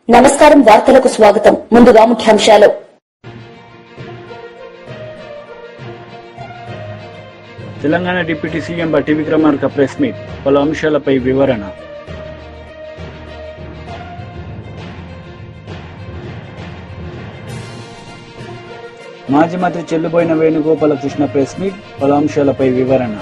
నమస్కారం, వార్తలకు స్వాగతం. ముందుగా ముఖ్యాంశాలు. తెలంగాణ డిప్యూటీ సీఎం బట్టి విక్రమార్క ప్రెస్ మీట్, పలు అంశాలపై వివరణ. మాజీ మంత్రి చెల్లుబోయిన వేణుగోపాలకృష్ణ ప్రెస్ మీట్, పలు అంశాలపై వివరణ.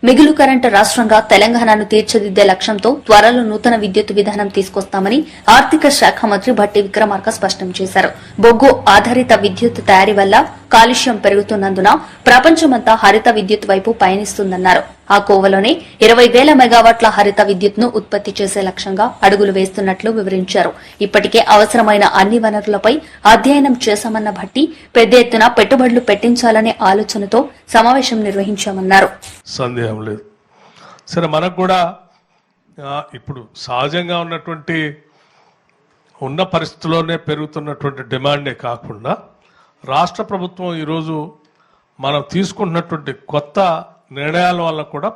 మిగులు కరెంటు రాష్ట్రంగా తెలంగాణను తీర్చిదిద్దే లక్ష్యంతో త్వరలో నూతన విద్యుత్ విధానం తీసుకొస్తామని ఆర్థిక శాఖ మంత్రి భట్టి విక్రమార్క స్పష్టం చేశారు. బొగ్గు ఆధారిత విద్యుత్ తయారీ వల్ల కాలుష్యం పెరుగుతున్నందున ప్రపంచమంతా హరిత విద్యుత్ వైపు పయనిస్తుందన్నారు. ఆ కోవలోనే 20,000 మెగావాట్ల హరిత విద్యుత్ ను ఉత్పత్తి చేసే లక్ష్యంగా అడుగులు వేస్తున్నట్లు వివరించారు. ఇప్పటికే అవసరమైన అన్ని వనరులపై అధ్యయనం చేశామన్న భట్టి పెద్ద ఎత్తున పెట్టుబడులు పెట్టించాలనే ఆలోచనతో సమావేశం నిర్వహించామన్నారు. సందేహం లేదు. సరే, మనకు కూడా ఇప్పుడు సహజంగా ఉన్నటువంటి ఉన్న పరిస్థితుల్లోనే పెరుగుతున్నటువంటి డిమాండే కాకుండా రాష్ట్ర ప్రభుత్వం ఈరోజు మనం తీసుకుంటున్నటువంటి కొత్త నిర్ణయాల వల్ల కూడా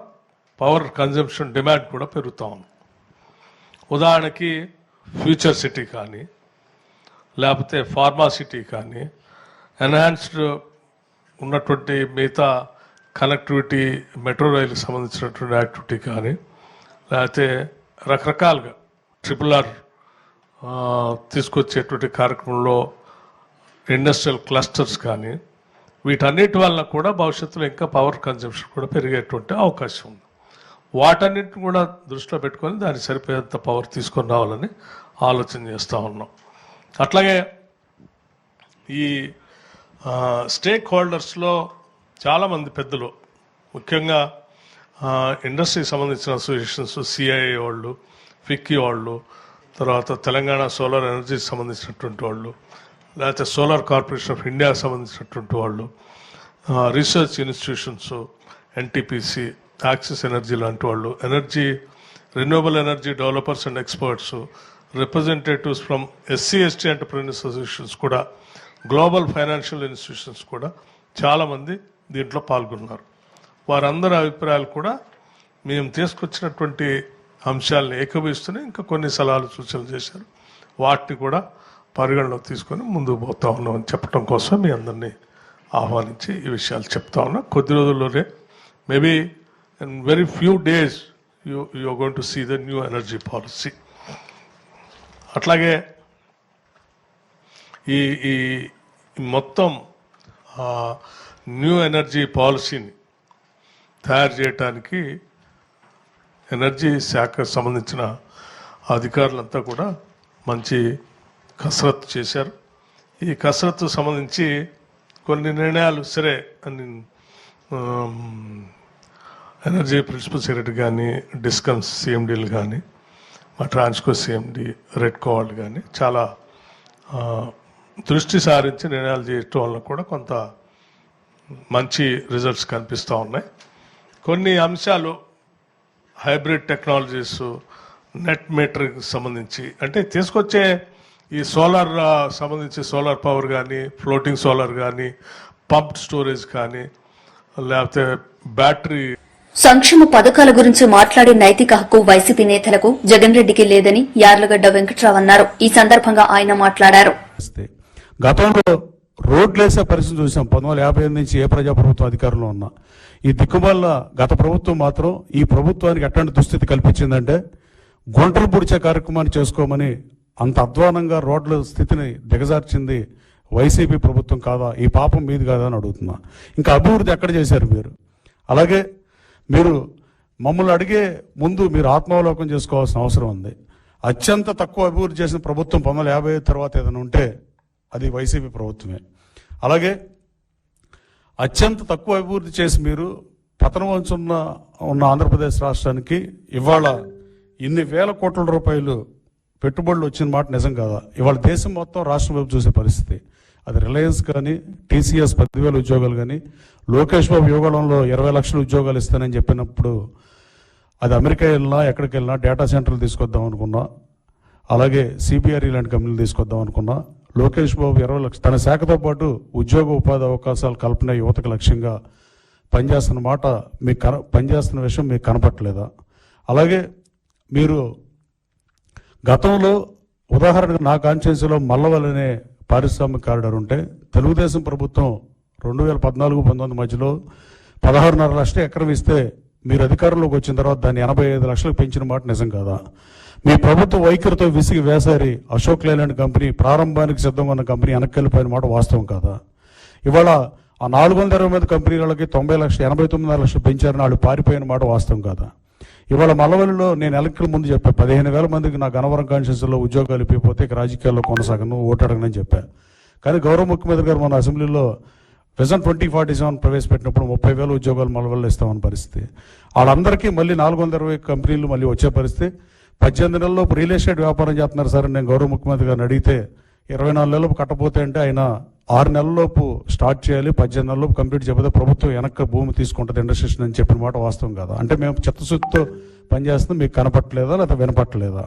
పవర్ కన్జంప్షన్ డిమాండ్ కూడా పెరుగుతూ ఉంది. ఉదాహరణకి ఫ్యూచర్ సిటీ కానీ, లేకపోతే ఫార్మా సిటీ కానీ, ఎన్హాన్స్డ్ ఉన్నటువంటి మిగతా కనెక్టివిటీ మెట్రో రైలుకి సంబంధించినటువంటి యాక్టివిటీ కానీ, లేకపోతే రకరకాలుగా RRR తీసుకొచ్చేటువంటి కార్యక్రమంలో ఇండస్ట్రియల్ క్లస్టర్స్ కానీ, వీటన్నిటి వల్ల కూడా భవిష్యత్తులో ఇంకా పవర్ కన్జంప్షన్ కూడా పెరిగేటువంటి అవకాశం ఉంది. వాటన్నిటిని కూడా దృష్టిలో పెట్టుకొని దానికి సరిపోయేంత పవర్ తీసుకొని రావాలని ఆలోచన చేస్తూ ఉన్నాం. అట్లాగే ఈ స్టేక్ హోల్డర్స్లో చాలామంది పెద్దలు, ముఖ్యంగా ఇండస్ట్రీకి సంబంధించిన అసోసియేషన్స్, CII వాళ్ళు, ఫిక్కీ వాళ్ళు, తర్వాత తెలంగాణ సోలార్ ఎనర్జీకి సంబంధించినటువంటి వాళ్ళు, లేకపోతే సోలార్ కార్పొరేషన్ ఆఫ్ ఇండియాకి సంబంధించినటువంటి వాళ్ళు, research institutions, NTPC, axis energy లాంటి వాళ్ళు, renewable energy developers and experts, representatives from SC/ST entrepreneurs associations కూడా, గ్లోబల్ ఫైనాన్షియల్ ఇన్స్టిట్యూషన్స్ కూడా చాలామంది దీంట్లో పాల్గొన్నారు. వారందరి అభిప్రాయాలు కూడా మేము తీసుకొచ్చినటువంటి అంశాలను ఏకీభవిస్తూనే ఇంకా కొన్ని సలహాలు సూచనలు చేశారు. వాటిని కూడా పరిగణలోకి తీసుకొని ముందుకు పోతా ఉన్నామని చెప్పడం కోసం మీ అందరినీ ఆహ్వానించి ఈ విషయాలు చెప్తా ఉన్నా. కొద్ది రోజుల్లోనే, maybe in very few days you are going to see the new energy policy. అట్లాగే ఈ మొత్తం న్యూ ఎనర్జీ పాలసీని తయారు చేయడానికి ఎనర్జీ శాఖకు సంబంధించిన అధికారులంతా కూడా మంచి కసరత్తు చేశారు. ఈ కసరత్తు సంబంధించి కొన్ని నిర్ణయాలు సరే అని ఎనర్జీ ప్రిన్సిపల్ సెక్రటరీ కానీ, డిస్కమ్స్ CMDలు కానీ, మా ట్రాన్స్కో CMD, రెడ్కో వాళ్ళు కానీ చాలా దృష్టి సారించి నిర్ణయాలు చేయటం వల్ల కూడా కొంత మంచి రిజల్ట్స్ కనిపిస్తూ ఉన్నాయి. కొన్ని అంశాలు హైబ్రిడ్ టెక్నాలజీస్, నెట్ మీటర్కి సంబంధించి, అంటే తీసుకొచ్చే ఈ సోలార్ సంబంధించి సోలార్ పవర్ కానీ, ఫ్లోటింగ్ సోలార్ కానీ, పంప్డ్ స్టోరేజ్ కానీ, లేకపోతే బ్యాటరీ సంక్షేమ పథకాల గురించి మాట్లాడే నైతిక హక్కు వైసీపీ నేతలకు జగన్ రెడ్డికి లేదని యార్లగడ్డ వెంకట్రావు అన్నారు. ఈ సందర్భంగా ఆయన మాట్లాడారు. గతంలో రోడ్లేసే పరిస్థితి చూసాం. 1958 నుంచి ఏ ప్రజాప్రభుత్వం అధికారంలో ఉన్నా ఈ దిక్కుమల్ల గత ప్రభుత్వం మాత్రం ఈ ప్రభుత్వానికి ఎట్లాంటి దుస్థితి కల్పించిందంటే గుంటలు పుడిచే కార్యక్రమాన్ని చేసుకోమని అంత అధ్వానంగా రోడ్ల స్థితిని దిగజార్చింది వైసీపీ ప్రభుత్వం కాదా? ఈ పాపం మీది కాదా అని అడుగుతున్నా. ఇంకా అభివృద్ధి ఎక్కడ చేశారు మీరు? అలాగే మీరు మమ్మల్ని అడిగే ముందు మీరు ఆత్మావలోకం చేసుకోవాల్సిన అవసరం ఉంది. అత్యంత తక్కువ అభివృద్ధి చేసిన ప్రభుత్వం 1955 తర్వాత ఏదైనా ఉంటే అది వైసీపీ ప్రభుత్వమే. అలాగే అత్యంత తక్కువ అభివృద్ధి చేసి మీరు పతనం ఉన్న ఆంధ్రప్రదేశ్ రాష్ట్రానికి ఇవాళ ఇన్ని వేల కోట్ల రూపాయలు పెట్టుబడులు వచ్చిన మాట నిజం కాదా? ఇవాళ దేశం మొత్తం రాష్ట్రం వైపు చూసే పరిస్థితి. అది రిలయన్స్ కానీ, TCS 10,000 ఉద్యోగాలు కానీ, లోకేష్ బాబు యువగళంలో 20 లక్షల ఉద్యోగాలు ఇస్తానని చెప్పినప్పుడు అది అమెరికా వెళ్ళినా ఎక్కడికి వెళ్ళినా డేటా సెంటర్లు తీసుకొద్దాం అనుకున్నా, అలాగే CBRE లాంటి కంపెనీలు తీసుకొద్దాం అనుకున్నా, లోకేష్ బాబు 20 లక్షలు తన శాఖతో పాటు ఉద్యోగ ఉపాధి అవకాశాలు కల్పన యువతకు లక్ష్యంగా పనిచేస్తున్న విషయం మీకు కనపట్లేదా? అలాగే మీరు గతంలో ఉదాహరణకు నా కాన్స్టిట్యున్సీలో మల్లవల్ అనే పారిశ్రామిక కారిడార్ ఉంటే తెలుగుదేశం ప్రభుత్వం 2014-19 మధ్యలో 16.5 లక్షల ఎకరం ఇస్తే మీరు అధికారంలోకి వచ్చిన తర్వాత దాన్ని 85 లక్షలకు పెంచిన మాట నిజం కాదా? మీ ప్రభుత్వ వైఖరితో విసిగి వేసారి అశోక్ లైలాండ్ కంపెనీ ప్రారంభానికి సిద్ధంగా ఉన్న కంపెనీ వెనక్కి వెళ్ళిపోయిన మాట వాస్తవం కాదా? ఇవాళ ఆ 420 మంది కంపెనీలకి 89 లక్షలు పెంచారని వాళ్ళు పారిపోయిన మాట వాస్తవం కాదా? ఇవాళ మల్లవల్లిలో నేను ఎలక్ట్రికల్ ముందు చెప్పా 15,000 మందికి నా గన్నవరం కాన్స్టిట్యున్సీలో ఉద్యోగాలు ఇప్పిపోతే ఇక రాజకీయాల్లో కొనసాగను, ఓటు అడగనని చెప్పా. కానీ గౌరవ ముఖ్యమంత్రి గారు మన అసెంబ్లీలో విజన్ 2047 ప్రవేశపెట్టినప్పుడు 30,000 ఉద్యోగాలు మల్లవల్లిలో ఇస్తామన్న పరిస్థితి. వాళ్ళందరికీ మళ్ళీ 420 కంపెనీలు మళ్ళీ వచ్చే పరిస్థితి. 18 నెలల్లో రియల్ ఎస్టేట్ వ్యాపారం చేస్తున్నారు సార్ నేను గౌరవ ముఖ్యమంత్రి గారిని అడిగితే 24 నెలలకు కట్టపోతే అంటే ఆయన 6 నెలల్లోపు స్టార్ట్ చేయాలి, 18 నెలల్లోపు కంప్లీట్ చేయకపోతే ప్రభుత్వం వెనక్కి భూమి తీసుకుంటుంది ఇండస్ట్రీస్ అని చెప్పిన మాట వాస్తవం కాదా? అంటే మేము చిత్తశుద్ధితో పనిచేస్తున్నాం, మీకు కనపట్టలేదా లేదా వినపట్టలేదా?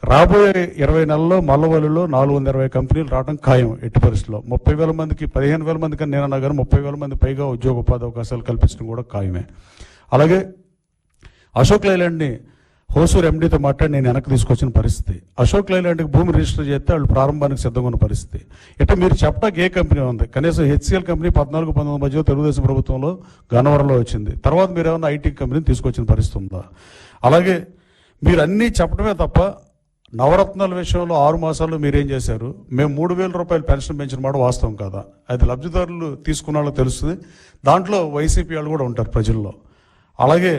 రాబోయే 20 నెలల్లో మల్లవల్లిలో 420 కంపెనీలు రావడం ఖాయం. ఎట్టి పరిస్థితుల్లో 30,000 మందికి 15,000 మందికి అని నేను అన్నా కానీ 30,000 మంది పైగా ఉద్యోగ ఉపాధి అవకాశాలు కల్పించడం కూడా ఖాయమే. అలాగే అశోక్ లైలాండ్ని హోసూర్ ఎండీతో మాట్లాడి నేను వెనక్కి తీసుకొచ్చిన పరిస్థితి. అశోక్ లైలాండ్కి భూమి రిజిస్టర్ చేస్తే వాళ్ళు ప్రారంభానికి సిద్ధంగా ఉన్న పరిస్థితి. ఇట్లా మీరు చెప్పడానికి ఏ కంపెనీ ఉంది? కనీసం హెచ్సిఎల్ కంపెనీ 14-19 మధ్యలో తెలుగుదేశం ప్రభుత్వంలో గన్నవరంలో వచ్చింది. తర్వాత మీరు ఏమన్నా ఐటీ కంపెనీని తీసుకొచ్చిన పరిస్థితి ఉందా? అలాగే మీరు అన్నీ చెప్పడమే తప్ప నవరత్నాల విషయంలో 6 మాసాల్లో మీరేం చేశారు? మేము 3,000 రూపాయలు పెన్షన్ పెంచిన మాట వాస్తవం కాదా? అది లబ్ధిదారులు తీసుకున్న వాళ్ళకి తెలుస్తుంది. దాంట్లో వైసీపీ వాళ్ళు కూడా ఉంటారు ప్రజల్లో. అలాగే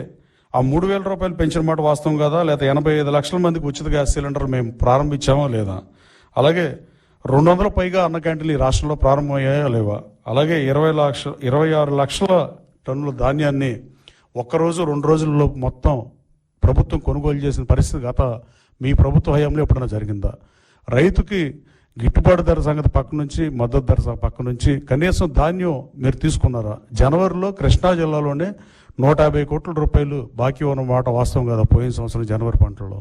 ఆ 3,000 రూపాయలు పెంచిన మాట వాస్తవం కాదా? లేదా 85 లక్షల మందికి ఉచిత గ్యాస్ సిలిండర్లు మేము ప్రారంభించామా లేదా? అలాగే 200 పైగా అన్న క్యాంటీన్లు ఈ రాష్ట్రంలో ప్రారంభమయ్యాయా లేవా? అలాగే 26 లక్షల టన్నుల ధాన్యాన్ని ఒక్కరోజు 2 రోజుల్లో మొత్తం ప్రభుత్వం కొనుగోలు చేసిన పరిస్థితి గత మీ ప్రభుత్వ హయాంలో ఎప్పుడైనా జరిగిందా? రైతుకి గిట్టుబాటు ధర సంగతి పక్క నుంచి, మద్దతు ధర పక్క నుంచి కనీసం ధాన్యం మీరు తీసుకున్నారా? జనవరిలో కృష్ణా జిల్లాలోనే 150 కోట్ల రూపాయలు బాకీ ఉన్న మాట వాస్తవం కదా పోయిన సంవత్సరం జనవరి పంటలో?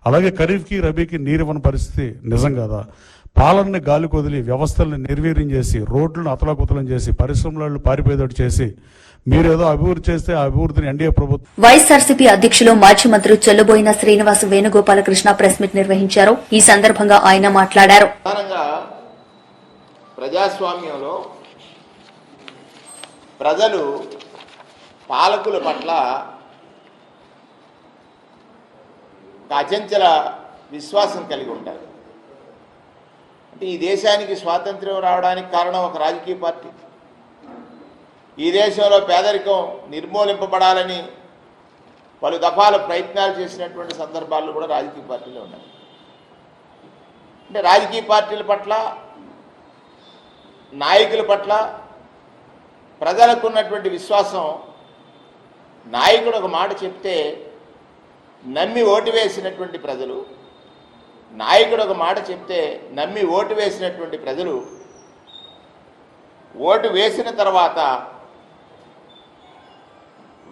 అలాగే ఖరీఫ్కి రబీకి నీరివ్వని పరిస్థితి నిజం కదా? పాలనని గాలి కొదిలి వ్యవస్థల్ని నిర్వీర్యం చేసి రోడ్లను అతలాకుతలం చేసి పరిశ్రమలను పారిపోయేటట్టు చేసి మీరేదో అభివృద్ధి చేస్తే ఆ అభివృద్ధిని ఎన్డీఏ ప్రభుత్వం. వైఎస్ఆర్సీపీ అధ్యక్షులు మాజీ మంత్రి చెల్లుబోయిన శ్రీనివాస్ వేణుగోపాలకృష్ణ ప్రెస్ మీట్ నిర్వహించారు. ఈ సందర్భంగా ఆయన మాట్లాడారు. ప్రజాస్వామ్యంలో ప్రజలు పాలకుల పట్ల అచంచల విశ్వాసం కలిగి ఉంటారు. అంటే ఈ దేశానికి స్వాతంత్ర్యం రావడానికి కారణం ఒక రాజకీయ పార్టీ. ఈ దేశంలో పేదరికం నిర్మూలింపబడాలని పలు దఫాల ప్రయత్నాలు చేసినటువంటి సందర్భాల్లో కూడా రాజకీయ పార్టీలు ఉన్నాయి. అంటే రాజకీయ పార్టీల పట్ల, నాయకుల పట్ల ప్రజలకు ఉన్నటువంటి విశ్వాసం, నాయకుడు ఒక మాట చెప్తే నమ్మి ఓటు వేసినటువంటి ప్రజలు, నాయకుడు ఒక మాట చెప్తే నమ్మి ఓటు వేసినటువంటి ప్రజలు ఓటు వేసిన తర్వాత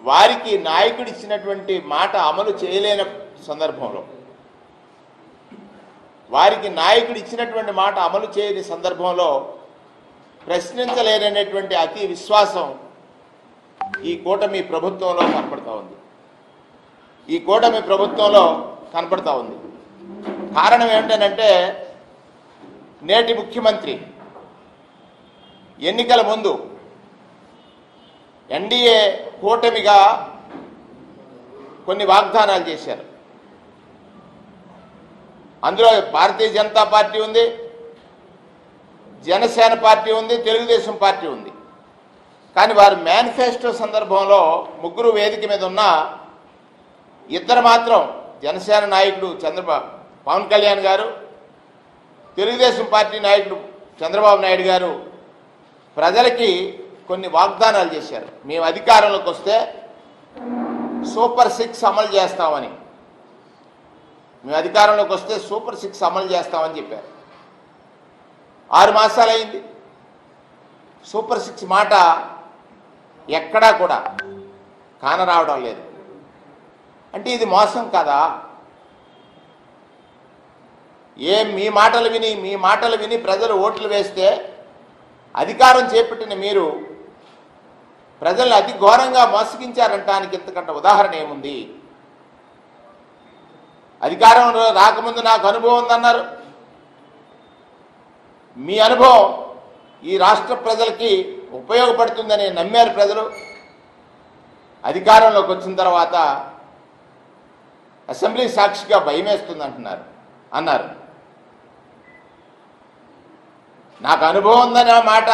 వారికి నాయకుడు ఇచ్చినటువంటి మాట అమలు చేయలేని సందర్భంలో, వారికి నాయకుడు ఇచ్చినటువంటి మాట అమలు చేయని సందర్భంలో ప్రశ్నించలేనటువంటి అతి విశ్వాసం ఈ కూటమి ప్రభుత్వంలో కనపడతా ఉంది. ఈ కూటమి ప్రభుత్వంలో కనపడతా ఉంది. కారణం ఏమిటంటే నేటి ముఖ్యమంత్రి ఎన్నికల ముందు ఎన్డీఏ కూటమిగా కొన్ని వాగ్దానాలు చేశారు. అందులో భారతీయ జనతా పార్టీ ఉంది, జనసేన పార్టీ ఉంది, తెలుగుదేశం పార్టీ ఉంది. కానీ వారి మేనిఫెస్టో సందర్భంలో ముగ్గురు వేదిక మీద ఉన్న ఇద్దరు మాత్రం, జనసేన నాయకుడు పవన్ కళ్యాణ్ గారు, తెలుగుదేశం పార్టీ నాయకుడు చంద్రబాబు నాయుడు గారు ప్రజలకి కొన్ని వాగ్దానాలు చేశారు. మేము అధికారంలోకి వస్తే సూపర్ 6 అమలు చేస్తామని, మేము అధికారంలోకి వస్తే సూపర్ 6 అమలు చేస్తామని చెప్పారు. 6 మాసాలు అయింది. సూపర్ 6 మాట ఎక్కడా కూడా కానరావడం లేదు. అంటే ఇది మోసం కదా? మీ మాటలు విని ప్రజలు ఓట్లు వేస్తే అధికారం చేపట్టిన మీరు ప్రజల్ని అతి ఘోరంగా మోసగించారంటానికి ఇంతకంటే ఉదాహరణ ఏముంది? అధికారంలో రాకముందు నాకు అనుభవం ఉందన్నారు. మీ అనుభవం ఈ రాష్ట్ర ప్రజలకి ఉపయోగపడుతుందని నమ్మారు ప్రజలు. అధికారంలోకి వచ్చిన తర్వాత అసెంబ్లీ సాక్షిగా భయమేస్తుంది అన్నారు. నాకు అనుభవం ఉందనే మాట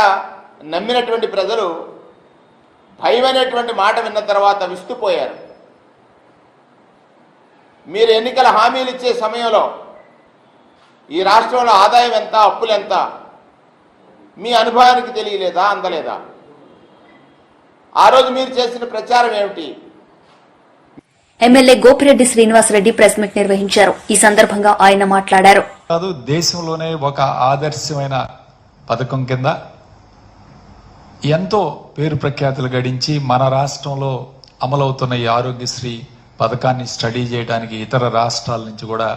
నమ్మినటువంటి ప్రజలు భయం అనేటువంటి మాట విన్న తర్వాత విస్తుపోయారు. మీరు ఎన్నికల హామీలు ఇచ్చే సమయంలో ఈ రాష్ట్రంలో ఆదాయం ఎంత, అప్పులు ఎంత మీ అనుభవానికి తెలియలేదా, అందలేదా? ఆ రోజు మీరు చేసిన ప్రచారం ఏమిటి? MLA Gopireddy Srinivasareddy press meet నిర్వహించారు. ఈ సందర్భంగా ఆయన మాట్లాడారు. కాదు, దేశంలోనే ఒక ఆదర్శమైన పథకం కింద ఎంతో పేరు ప్రఖ్యాతులు గడించి మన రాష్ట్రంలో అమలవుతున్న ఈ ఆరోగ్యశ్రీ పథకాన్ని స్టడీ చేయడానికి ఇతర రాష్ట్రాల నుంచి కూడా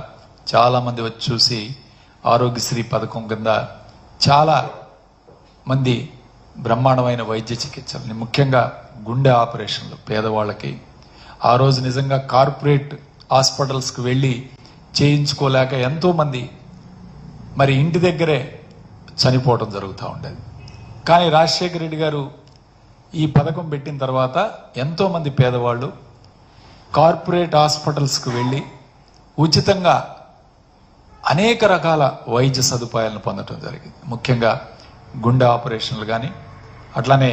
చాలా మంది వచ్చి చూసి ఆరోగ్యశ్రీ పథకం కింద చాలా మంది బ్రహ్మాండమైన వైద్య చికిత్సల్ని, ముఖ్యంగా గుండె ఆపరేషన్లు పేదవాళ్ళకి ఆ రోజు నిజంగా కార్పొరేట్ హాస్పిటల్స్కి వెళ్ళి చేయించుకోలేక ఎంతో మంది మరి ఇంటి దగ్గరే చనిపోవడం జరుగుతూ ఉండేది. కానీ రాజశేఖర రెడ్డి గారు ఈ పథకం పెట్టిన తర్వాత ఎంతో మంది పేదవాళ్ళు కార్పొరేట్ హాస్పిటల్స్కి వెళ్ళి ఉచితంగా అనేక రకాల వైద్య సదుపాయాలను పొందడం జరిగింది. ముఖ్యంగా గుండె ఆపరేషన్లు కానీ, అట్లానే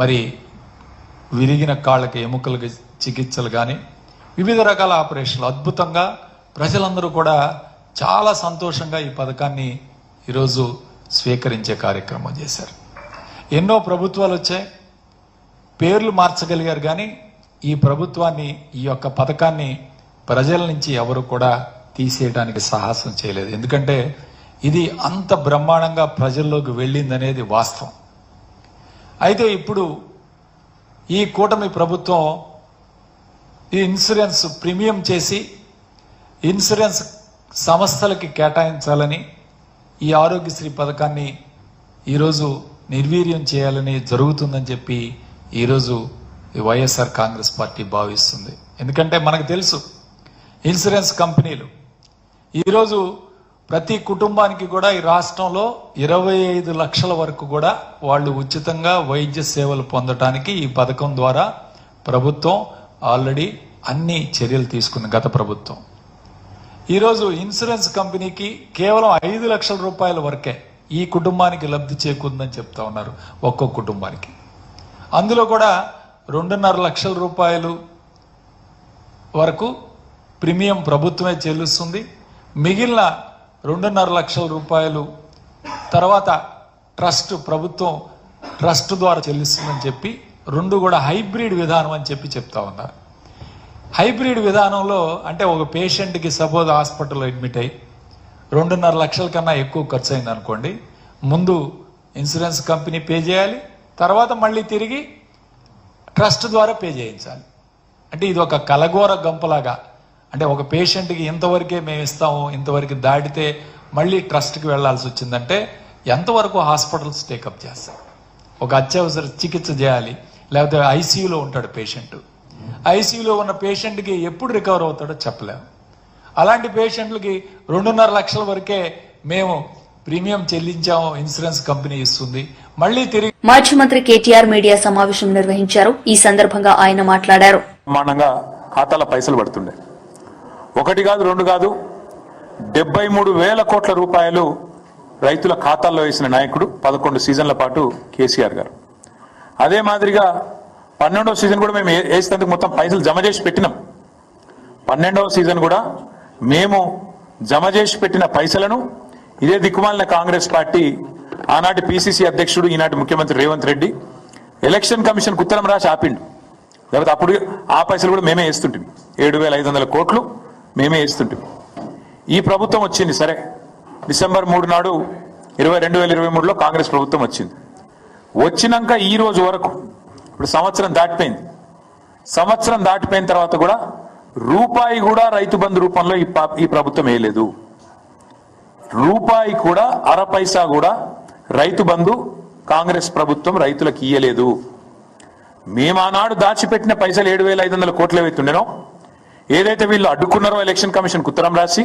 మరి విరిగిన కాళ్ళకి ఎముకలకి చికిత్సలు కానీ, వివిధ రకాల ఆపరేషన్లు అద్భుతంగా ప్రజలందరూ కూడా చాలా సంతోషంగా ఈ పథకాన్ని ఈరోజు స్వీకరించే కార్యక్రమం చేశారు. ఎన్నో ప్రభుత్వాలు వచ్చాయి, పేర్లు మార్చగలిగారు, కానీ ఈ ప్రభుత్వాన్ని, ఈ యొక్క పథకాన్ని ప్రజల నుంచి ఎవరు కూడా తీసేయడానికి సాహసం చేయలేదు. ఎందుకంటే ఇది అంత బ్రహ్మాండంగా ప్రజల్లోకి వెళ్ళిందనేది వాస్తవం. అయితే ఇప్పుడు ఈ కూటమి ప్రభుత్వం ఈ ఇన్సూరెన్స్ ప్రీమియం చేసి ఇన్సూరెన్స్ సంస్థలకి కేటాయించాలని, ఈ ఆరోగ్యశ్రీ పథకాన్ని ఈరోజు నిర్వీర్యం చేయాలని జరుగుతుందని చెప్పి ఈరోజు వైఎస్ఆర్ కాంగ్రెస్ పార్టీ భావిస్తుంది. ఎందుకంటే మనకు తెలుసు ఇన్సూరెన్స్ కంపెనీలు ఈరోజు ప్రతి కుటుంబానికి కూడా ఈ రాష్ట్రంలో 25 లక్షల వరకు కూడా వాళ్ళు ఉచితంగా వైద్య సేవలు పొందటానికి ఈ పథకం ద్వారా ప్రభుత్వం ఆల్రెడీ అన్ని చర్యలు తీసుకుంది. గత ప్రభుత్వం ఈరోజు ఇన్సూరెన్స్ కంపెనీకి కేవలం 5 లక్షల రూపాయల వరకే ఈ కుటుంబానికి లబ్ధి చేకూరుందని చెప్తా ఉన్నారు, ఒక్కొక్క కుటుంబానికి. అందులో కూడా 2.5 లక్షల రూపాయలు వరకు ప్రీమియం ప్రభుత్వమే చెల్లిస్తుంది. మిగిలిన 2.5 లక్షల రూపాయలు తర్వాత ప్రభుత్వం ట్రస్ట్ ద్వారా చెల్లిస్తుందని చెప్పి, రెండు కూడా హైబ్రిడ్ విధానం అని చెప్పి చెప్తా ఉన్నారు. హైబ్రిడ్ విధానంలో అంటే ఒక పేషెంట్కి సపోజ్ హాస్పిటల్లో అడ్మిట్ అయ్యి 2.5 లక్షల కన్నా ఎక్కువ ఖర్చు అయింది అనుకోండి, ముందు ఇన్సూరెన్స్ కంపెనీ పే చేయాలి, తర్వాత మళ్ళీ తిరిగి ట్రస్ట్ ద్వారా పే చేయించాలి. అంటే ఇది ఒక కలగోర గంపలాగా, అంటే ఒక పేషెంట్కి ఇంతవరకే మేము ఇస్తాము, ఇంతవరకు దాటితే మళ్ళీ ట్రస్ట్కి వెళ్లాల్సి వచ్చిందంటే ఎంతవరకు హాస్పిటల్స్ టేకప్ చేస్తాయి? ఒక అత్యవసర చికిత్స చేయాలి, లేకపోతే ఐసీయూలో ఉంటాడు పేషెంట్, ఐసీయూలో ఉన్న పేషెంట్కి ఎప్పుడు రికవర్ అవుతాడో చెప్పలేము. అలాంటి పేషెంట్లకి 2.5 లక్షల వరకే మేము ప్రీమియం చెల్లించాము, ఇన్సూరెన్స్ కంపెనీ ఇస్తుంది, మళ్ళీ తిరిగి. మాజీ మంత్రి కేటీఆర్ మీడియా సమావేశం నిర్వహించారు. ఈ సందర్భంగా ఆయన మాట్లాడారు. బ్రహ్మాండంగా ఖాతాల పైసలు పడుతుండే, 1 కాదు 2 కాదు 73,000 కోట్ల రూపాయలు రైతుల ఖాతాల్లో వేసిన నాయకుడు 11 సీజన్ల పాటు కేసీఆర్ గారు. అదే మాదిరిగా 12వ సీజన్ కూడా మేము వేసినందుకు మొత్తం పైసలు జమ చేసి పెట్టినాం. 12వ సీజన్ కూడా మేము జమ చేసి పెట్టిన పైసలను ఇదే దిక్కుమాలిన కాంగ్రెస్ పార్టీ ఆనాటి పిసిసి అధ్యక్షుడు, ఈనాటి ముఖ్యమంత్రి రేవంత్ రెడ్డి ఎలక్షన్ కమిషన్ ఉత్తరం రాసి ఆపిండు. లేకపోతే అప్పుడు ఆ పైసలు కూడా మేమే వేస్తుంటాం, 7,500 కోట్లు మేమే వేస్తుంటాం. ఈ ప్రభుత్వం వచ్చింది, సరే డిసెంబర్ 3 నాడు 2023లో కాంగ్రెస్ ప్రభుత్వం వచ్చింది. వచ్చినాక ఈ రోజు వరకు ఇప్పుడు సంవత్సరం దాటిపోయింది. సంవత్సరం దాటిపోయిన తర్వాత కూడా రూపాయి కూడా రైతు బంధు రూపంలో ఈ ప్రభుత్వం వేయలేదు. రూపాయి కూడా అర పైసా కూడా రైతు బంధు కాంగ్రెస్ ప్రభుత్వం రైతులకు ఇయ్యలేదు. మేము ఆనాడు దాచిపెట్టిన పైసలు 7,500 కోట్లు ఏవైతుండేనో ఏదైతే వీళ్ళు అడ్డుకున్నారో ఎలక్షన్ కమిషన్ ఉత్తరం రాసి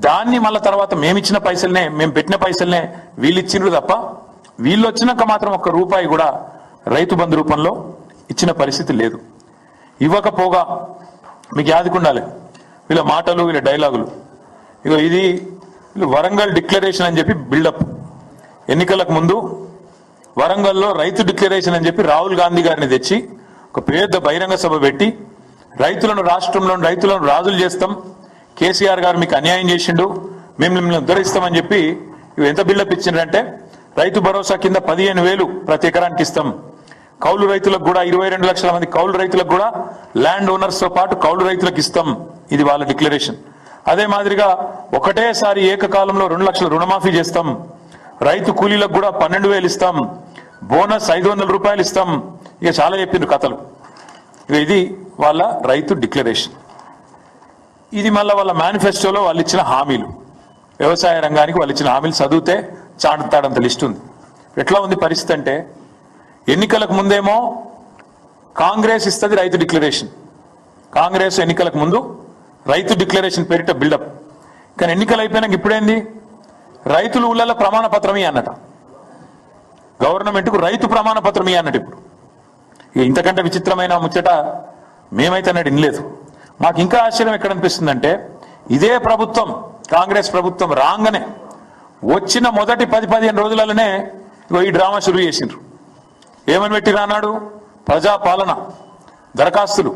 దాన్ని మళ్ళీ తర్వాత మేమిచ్చిన పైసలనే, మేము పెట్టిన పైసలనే వీళ్ళు ఇచ్చిండ్రు తప్ప వీళ్ళు వచ్చినాక మాత్రం ఒక్క రూపాయి కూడా రైతు బంధు రూపంలో ఇచ్చిన పరిస్థితి లేదు. ఇవ్వకపోగా మీకు యాదకుండాలి వీళ్ళ మాటలు, వీళ్ళ డైలాగులు. ఇక ఇది వరంగల్ డిక్లరేషన్ అని చెప్పి బిల్డప్. ఎన్నికలకు ముందు వరంగల్లో రైతు డిక్లరేషన్ అని చెప్పి రాహుల్ గాంధీ గారిని తెచ్చి ఒక పెద్ద బహిరంగ సభ పెట్టి రైతులను, రాష్ట్రంలోని రైతులను రాజులు చేస్తాం, కేసీఆర్ గారు మీకు అన్యాయం చేసిండు, మేము మిమ్మల్ని ఉద్ధరిస్తామని చెప్పి ఎంత బిల్డప్ ఇచ్చిండ్రంటే రైతు భరోసా కింద 15,000 ప్రతి ఎకరానికి ఇస్తాం, కౌలు రైతులకు కూడా 22 లక్షల మంది కౌలు రైతులకు కూడా ల్యాండ్ ఓనర్స్ తో పాటు కౌలు రైతులకు ఇస్తాం. ఇది వాళ్ళ డిక్లరేషన్. అదే మాదిరిగా ఒకటేసారి ఏకకాలంలో 2 లక్షల రుణమాఫీ చేస్తాం, రైతు కూలీలకు కూడా 12,000 ఇస్తాం, బోనస్ 500 రూపాయలు ఇస్తాం. ఇక చాలా చెప్పిండ్రు కథలు. ఇక ఇది వాళ్ళ రైతు డిక్లరేషన్. ఇది మళ్ళీ వాళ్ళ మేనిఫెస్టోలో వాళ్ళు ఇచ్చిన హామీలు, వ్యవసాయ రంగానికి వాళ్ళు ఇచ్చిన హామీలు చదివితే చాటుతాడంత లిస్ట్ ఉంది. ఎట్లా ఉంది పరిస్థితి అంటే ఎన్నికలకు ముందేమో కాంగ్రెస్ ఇస్తుంది రైతు డిక్లరేషన్, కాంగ్రెస్ ఎన్నికలకు ముందు రైతు డిక్లరేషన్ పేరిట బిల్డప్. కానీ ఎన్నికలు అయిపోయినాక ఇప్పుడేంది రైతులు ఊళ్ళలో ప్రమాణ పత్రమే అన్నట, గవర్నమెంట్కు రైతు ప్రమాణ పత్రమే అన్నట్టు. ఇప్పుడు ఇక ఇంతకంటే విచిత్రమైన ముచ్చట మేమైతే అన్నట్టు వినలేదు. మాకు ఇంకా ఆశ్చర్యం ఎక్కడ అనిపిస్తుందంటే ఇదే ప్రభుత్వం, కాంగ్రెస్ ప్రభుత్వం రాగానే వచ్చిన మొదటి 10-15 రోజులలోనే ఈ డ్రామా షురూ చేసిండ్రు. ఏమని పెట్టిరా అన్నాడు, ప్రజాపాలన దరఖాస్తులు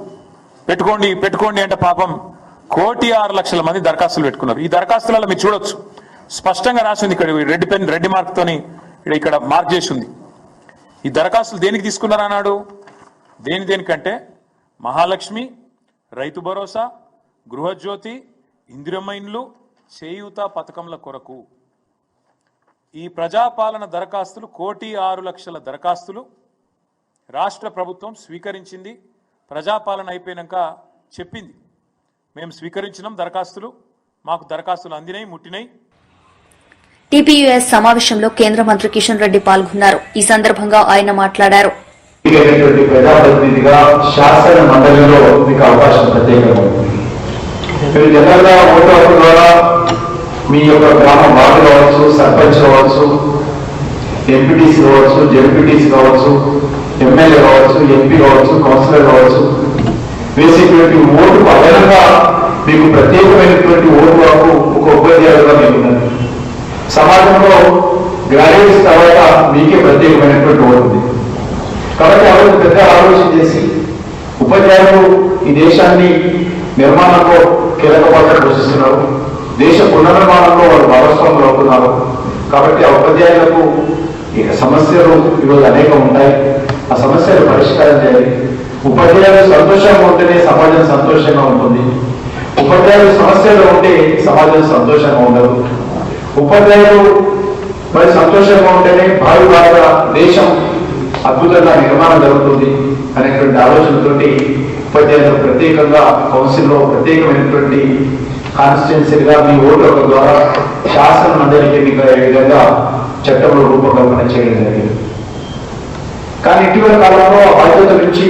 పెట్టుకోండి అంటే పాపం 1,06,00,000 మంది దరఖాస్తులు పెట్టుకున్నారు. ఈ దరఖాస్తులలో మీరు చూడొచ్చు స్పష్టంగా రాసింది, ఇక్కడ రెడ్ మార్క్ తోని ఇక్కడ మార్క్ చేసి ఉంది. ఈ దరఖాస్తులు దేనికి తీసుకున్నారు అన్నాడు, దేనికంటే మహాలక్ష్మి, రైతు భరోసా, గృహజ్యోతి, ఇందిరమ్మ ఇండ్లు, చేయూత పథకంల కొరకు ఈ ప్రజాపాలన దరఖాస్తులు 1,06,00,000 దరఖాస్తులు రాష్ట్ర ప్రభుత్వం స్వీకరించింది. ప్రజాపాలన అయిపోయినాక చెప్పింది, మేము స్వీకరించినాం దరఖాస్తులు, మాకు దరఖాస్తులు అందినాయి, ముట్టినాయి. టీపీయూఎస్ సమావేశంలో కేంద్ర మంత్రి కిషన్ రెడ్డి పాల్గొన్నారు. ఈ సందర్భంగా ఆయన మాట్లాడారు. ప్రజాప్రతినిధిగా శాసన మండలిలో మీకు అవకాశం ప్రత్యేకంగా ఉంది. మీరు జనరల్గా ఓటు హక్కు ద్వారా మీ యొక్క గ్రామ వార్డు కావచ్చు, సర్పంచ్ కావచ్చు, ఎంపీటీసీ కావచ్చు, జెడ్పీటీసీ కావచ్చు, ఎమ్మెల్యే కావచ్చు, ఎంపీ కావచ్చు, కౌన్సిలర్ కావచ్చు, వేసేటువంటి ఓటుకు అదనంగా మీకు ప్రత్యేకమైనటువంటి ఓటు హక్కు ఒక ఉపాధ్యాయులుగా మీకున్నది. సమాజంలో గ్రాడ్యుయేట్స్ తర్వాత మీకే ప్రత్యేకమైనటువంటి ఓటు ఉంది. కాబట్టి ఆ రోజు పెద్ద ఆలోచన చేసి ఉపాధ్యాయులు ఈ దేశాన్ని నిర్మాణంలో కీలక పాత్ర పోషిస్తున్నారు, దేశ పునర్నిర్మాణంలో వాళ్ళు భాగస్వాములు అవుతున్నారు. కాబట్టి ఆ ఉపాధ్యాయులకు సమస్యలు ఈరోజు అనేకం ఉంటాయి, ఆ సమస్యలు పరిష్కారం చేయాలి. ఉపాధ్యాయులు సంతోషంగా ఉంటేనే సమాజం సంతోషంగా ఉంటుంది, ఉపాధ్యాయులు సమస్యలు ఉంటే సమాజం సంతోషంగా ఉండదు. ఉపాధ్యాయులు మరి సంతోషంగా ఉంటేనే భావి భారత దేశం అద్భుతంగా నిర్మాణం జరుగుతుంది అనేటువంటి ఆలోచనతోటి ఉపాధ్యాయులు ప్రత్యేకంగా కౌన్సిల్లో ప్రత్యేకమైనటువంటి కాన్స్టిట్యున్సీగా మీ ఓటు హక్కు ద్వారా శాసన మండలికి ఎన్నికయ్యే విధంగా చట్టంలో రూపకల్పన చేయడం జరిగింది. కానీ ఇటీవల కాలంలో ఆ బాధ్యత నుంచి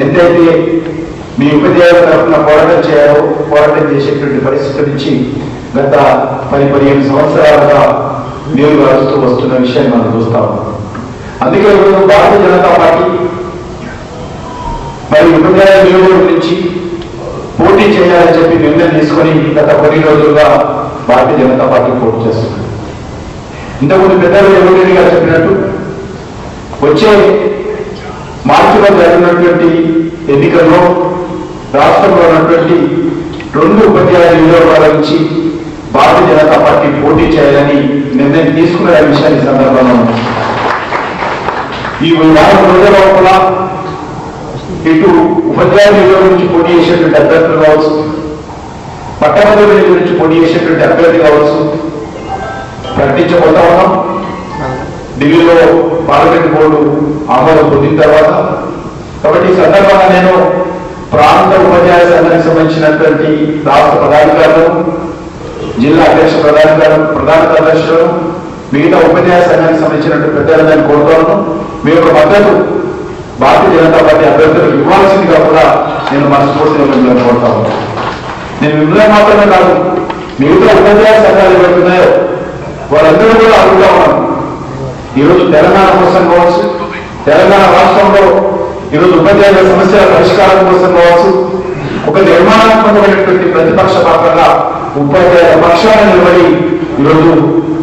ఎంతైతే మీ ఉపాధ్యాయుల తరఫున పోరాటం చేసేటువంటి పరిస్థితి నుంచి గత 10-15 సంవత్సరాలుగా నీరు గారుస్తూ వస్తున్న విషయాన్ని మనం చూస్తాము. అందుకే ఈరోజు భారతీయ జనతా పార్టీ మరి ఉపాధ్యాయుల నియోజకవర్గం నుంచి పోటీ చేయాలని చెప్పి నిర్ణయం తీసుకొని గత కొన్ని రోజులుగా భారతీయ జనతా పార్టీ పోటీ చేస్తుంది. ఇంతకుముందు పెద్దలు ఎవరెడ్డి గారు చెప్పినట్టు వచ్చే మార్చిలో జరిగినటువంటి ఎన్నికల్లో రాష్ట్రంలో ఉన్నటువంటి 2 ఉపాధ్యాయుల నియోజకవర్గాల నుంచి భారతీయ జనతా పార్టీ పోటీ చేయాలని నిర్ణయం తీసుకున్న విషయాన్ని సందర్భంలో ఈ 4 రోజుల లోపల ఇటు ఉపాధ్యాయుల నియోజకవర్గం నుంచి పోటీ చేసేటువంటి అభ్యర్థులు కావచ్చు, పట్టభద్రుల గురించి పోటీ చేసేటువంటి అభ్యర్థి కావచ్చు ప్రకటించబోతా ఉన్నాం. ఢిల్లీలో పార్లమెంట్ బోర్డు ఆమోదం పొందిన తర్వాత. కాబట్టి ఈ సందర్భంగా నేను ప్రాంత ఉపాధ్యాయ సంఘానికి సంబంధించినటువంటి రాష్ట్ర పదాధికారులు, జిల్లా అధ్యక్ష ప్రధాన కార్యదర్శులను, మిగతా ఉపాధ్యాయ సంఘానికి సంబంధించినటువంటి పెద్దలందరినీ కోరుతాను. మీ యొక్క మద్దతు భారతీయ జనతా పార్టీ అభ్యర్థులకు ఇవ్వాల్సిందిగా కూడా నేను మనస్ఫూర్తిగా మిమ్మల్ని కోరుతా ఉన్నాను. నేను మిమ్మల్ని మాత్రమే కాదు, మిగతా ఉపాధ్యాయ సంఘాలు ఎవరున్నాయో వాళ్ళందరూ కూడా అడుగుతా ఉన్నాను. ఈరోజు తెలంగాణ కోసం కావచ్చు, తెలంగాణ రాష్ట్రంలో ఈరోజు ఉపాధ్యాయుల సమస్యల పరిష్కారం కోసం కావచ్చు, ఒక నిర్మాణాత్మకమైనటువంటి ప్రతిపక్ష పాత్రగా ఉపాధ్యాయుల పక్షాన నిలబడి ఈరోజు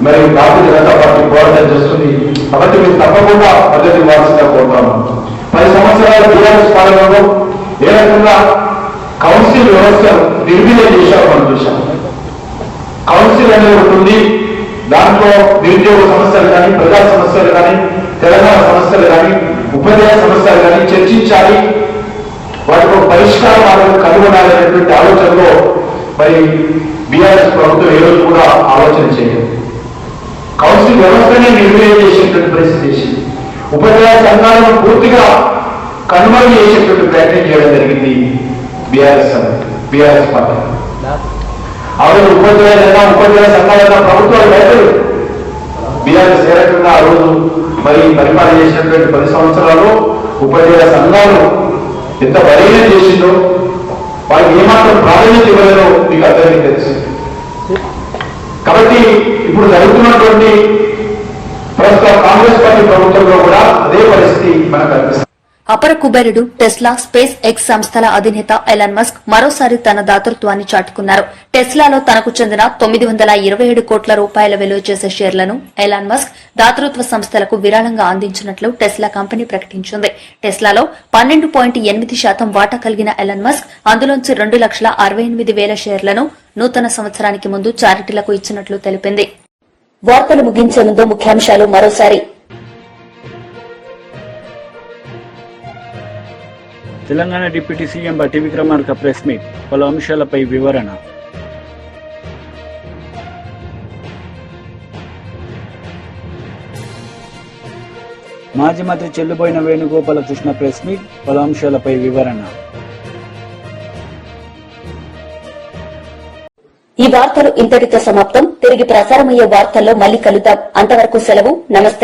మరి భారతీయ జనతా పార్టీ పోరాటం చేస్తుంది. కాబట్టి మీరు తప్పకుండా మద్దతు ఇవ్వాల్సిందిగా కోరుతాను. 10 సంవత్సరాల బీఆర్ఎస్ పాలనలో ఏ రకంగా కౌన్సిల్ వ్యవస్థ నిర్వీర్యం చేశారు మనం చూశాం. కౌన్సిల్ అనేది ఒకటి ఉంది, దాంట్లో నిరుద్యోగ సమస్యలు కానీ, ప్రజా సమస్యలు కానీ, తెలంగాణ సమస్యలు కానీ, ఉపాధ్యాయ సమస్యలు కానీ చర్చించాలి, వాటికి ఒక పరిష్కార మార్గం కనుగొనాలనేటువంటి ఆలోచనలో మరి బీఆర్ఎస్ ప్రభుత్వం ఏ రోజు కూడా ఆలోచన చేయలేదు. కౌన్సిల్ వ్యవస్థనే నిర్వీర్యం చేసేటువంటి పరిస్థితి చేసింది. ఉపాధ్యాయ సంఘాలను పూర్తిగా కనుమరుగు చేసేటువంటి ప్రయత్నం చేయడం జరిగింది బీఆర్ఎస్ పార్టీ. ఆ రోజు ఉపాధ్యాయ సంఘాలైనా ప్రభుత్వాలు రైతులు బీఆర్ఎస్ ఏ రకంగా ఆ రోజు మరి పరిపాలన చేసినటువంటి 10 సంవత్సరాలు ఉపాధ్యాయ సంఘాలు ఎంత బలహీనం చేసిందో, వాళ్ళకి ఏమాత్రం ప్రాధాన్యత ఇవ్వలేదో మీకు అందరికీ తెలుసు. కాబట్టి ఇప్పుడు జరుగుతున్నటువంటి ప్రస్తుత కాంగ్రెస్ పార్టీ ప్రభుత్వంలో కూడా అదే పరిస్థితి మనకు కనిపిస్తుంది. అపర కుబేరుడు టెస్లా, స్పేస్ ఎక్స్ సంస్థల అధినేత ఎలాన్ మస్క్ మరోసారి తన దాతృత్వాన్ని చాటుకున్నారు. టెస్లాలో తనకు చెందిన 927 కోట్ల రూపాయల విలువ చేసే షేర్లను ఎలాన్ మస్క్ దాతృత్వ సంస్థలకు విరాళంగా అందించినట్లు టెస్లా కంపెనీ ప్రకటించింది. టెస్లాలో 12.8% వాటా కలిగిన ఎలాన్ మస్క్ అందులోంచి 2,68,000 షేర్లను నూతన సంవత్సరానికి ముందు చారిటీలకు ఇచ్చినట్లు తెలిపింది. వార్తలు ముగించే ముందు ముఖ్యాంశాలు మరోసారి. Telangana deputy CM Bhatti Vikramarka press meet, పలు అంశాలపై వివరణ. మాజీ మంత్రి చెల్లుబోయిన వేణుగోపాలకృష్ణ ప్రెస్ మీట్, పలు అంశాలపై వివరణ. ఈ వార్తలు ఇంతటితో సమాప్తం. తిరిగి ప్రసారమయ్యే వార్తల్లో మళ్లీ కలుద్దాం. అంతవరకు సెలవు. నమస్తే.